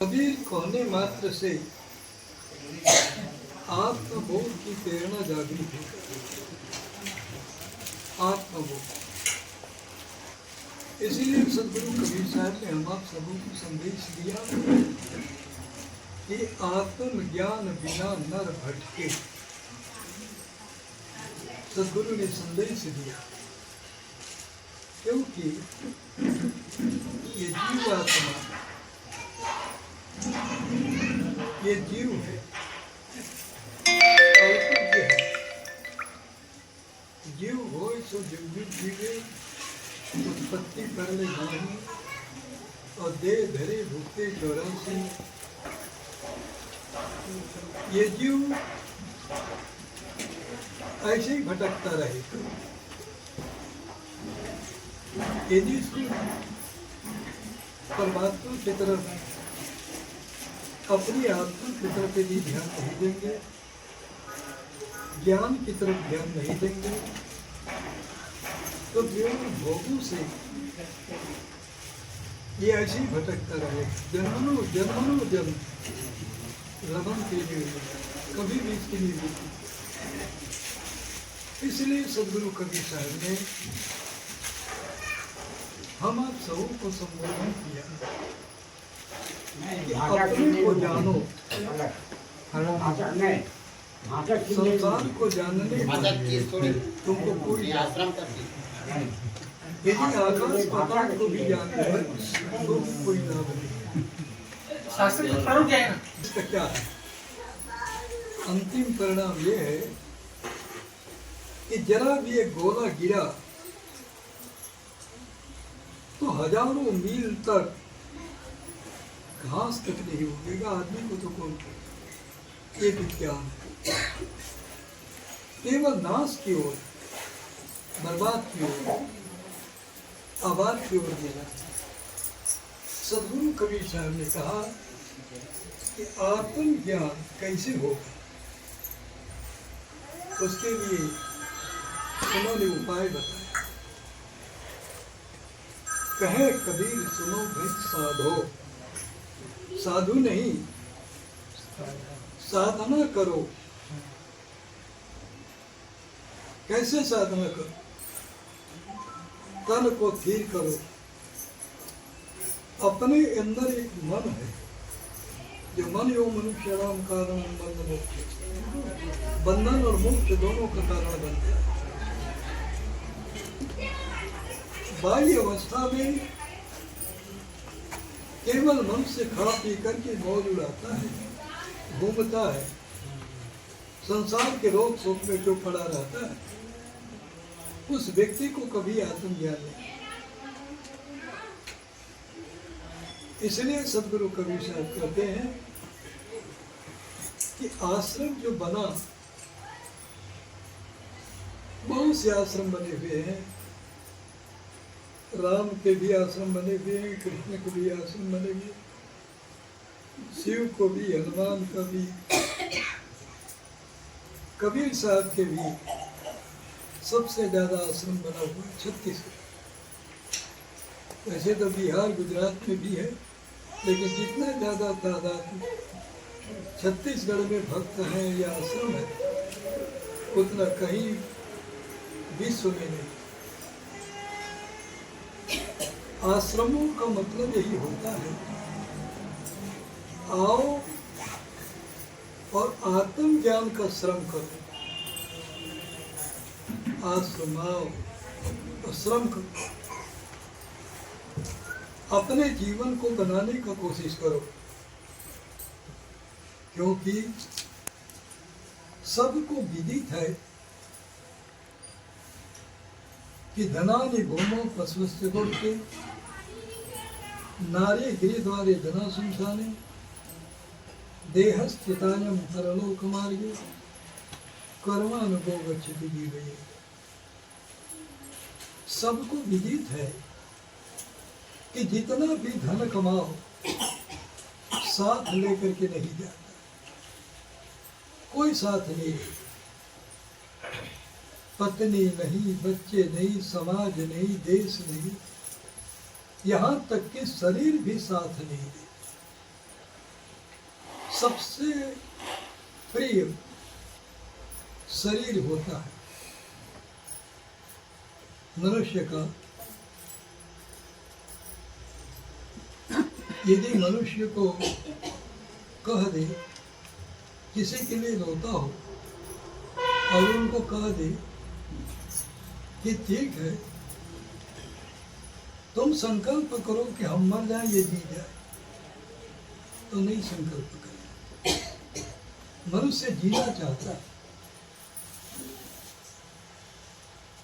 कबीर कहने मात्र से आत्मबोध की प्रेरणा जागृत है। आत्मबोध, इसीलिए सदगुरु कबीर साहब ने हम आप सबों को संदेश दिया कि आत्मज्ञान बिना नर भटके। सदगुरु ने संदेश दिया क्योंकि ये जीवात्मा, ये जीव है, अल्पज्ञ है। जीव हो सो जीवित जीवे, उत्पत्ति पहले नहीं और देह धरे भूखे 84। ये जीव ऐसे ही भटकता रहेगा। यदि इसको परमात्मा की तरफ, अपनी आत्मा की तरफ यदि ध्यान नहीं देंगे, ज्ञान की तरफ ध्यान नहीं देंगे, तो केवल भोगों से ये ऐसे ही भटकता रहेगा। जन्मनो जन्मनो जन्म लवन के लिए कभी भी इसकी नहीं होती। इसलिए सदगुरु कबीर साहब ने हम आप सबों को संबोधन किया कि अपने को जानो, संसार को जानने तुमको कोई यदि आकाश पाताल को भी जानते हैं तो कोई लाभ नहीं। इसका क्या है? अंतिम परिणाम ये है कि जरा भी एक गोला गिरा तो हजारों मील तक घास तक नहीं उगेगा। आदमी को तो कौन ये विज्ञान है, केवल नाश की ओर, बर्बाद की ओर, आबाद की ओर देना। सदगुरु कबीर साहब ने कहा कि आत्मज्ञान कैसे होगा, उसके लिए उन्होंने उपाय बताया। कहे कबीर सुनो भाई साधो, साधु नहीं साधना करो। कैसे साधना करो? तन को स्थिर करो। अपने अंदर एक मन है, जो मन यो मनुष्य राम कारण बंधन मोक्ष, बंधन और मोक्ष दोनों का कारण बनता है। बाह्य अवस्था में केवल मन से खा पी करके मौज उड़ाता है, घूमता है, संसार के रोग शोक में जो पड़ा रहता है, उस व्यक्ति को कभी आत्मज्ञान नहीं। इसलिए सदगुरु कबीर साहब कहते हैं कि आश्रम जो बना, बहुत से आश्रम बने हुए हैं। राम के भी आश्रम बने हुए हैं, कृष्ण के भी आश्रम बने हुए, शिव को भी, हनुमान का भी, कबीर साहब के भी सबसे ज्यादा आश्रम बना हुआ है छत्तीसगढ़। वैसे तो बिहार गुजरात में भी है, लेकिन जितना ज्यादा तादाद में छत्तीसगढ़ में भक्त हैं या आश्रम है, उतना कहीं विश्व में नहीं। आश्रमों का मतलब यही होता है, आओ और आत्मज्ञान का श्रम करो। आश्रम आओ और श्रम करो, अपने जीवन को बनाने का कोशिश करो। क्योंकि सबको विदित है कि धनानि भूमौ पशवस्य गोप्ते, नारे गिरिद्वारे धना संसाने, देहस्थितायं परलोक मार्गे, कर्मानुगो गच्छति जीवये। सबको विदित है कि जितना भी धन कमाओ, साथ लेकर के नहीं जाता, कोई साथ नहीं। पत्नी नहीं, बच्चे नहीं, समाज नहीं, देश नहीं, यहाँ तक कि शरीर भी साथ नहीं दे। सबसे प्रिय शरीर होता है मनुष्य का। यदि मनुष्य को कह दे, किसी के लिए रोता हो और उनको कह दे कि ठीक है, तुम संकल्प करो कि हम मर जाए ये जी जाए, तो नहीं संकल्प करें। मनुष्य जीना चाहता है।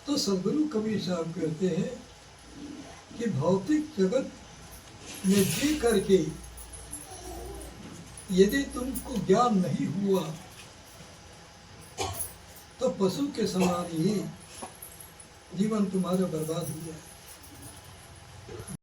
तो सदगुरु कबीर साहब कहते हैं कि भौतिक जगत में जी करके यदि तुमको ज्ञान नहीं हुआ तो पशु के समान ही जीवन तुम्हारा बर्बाद हो जाए।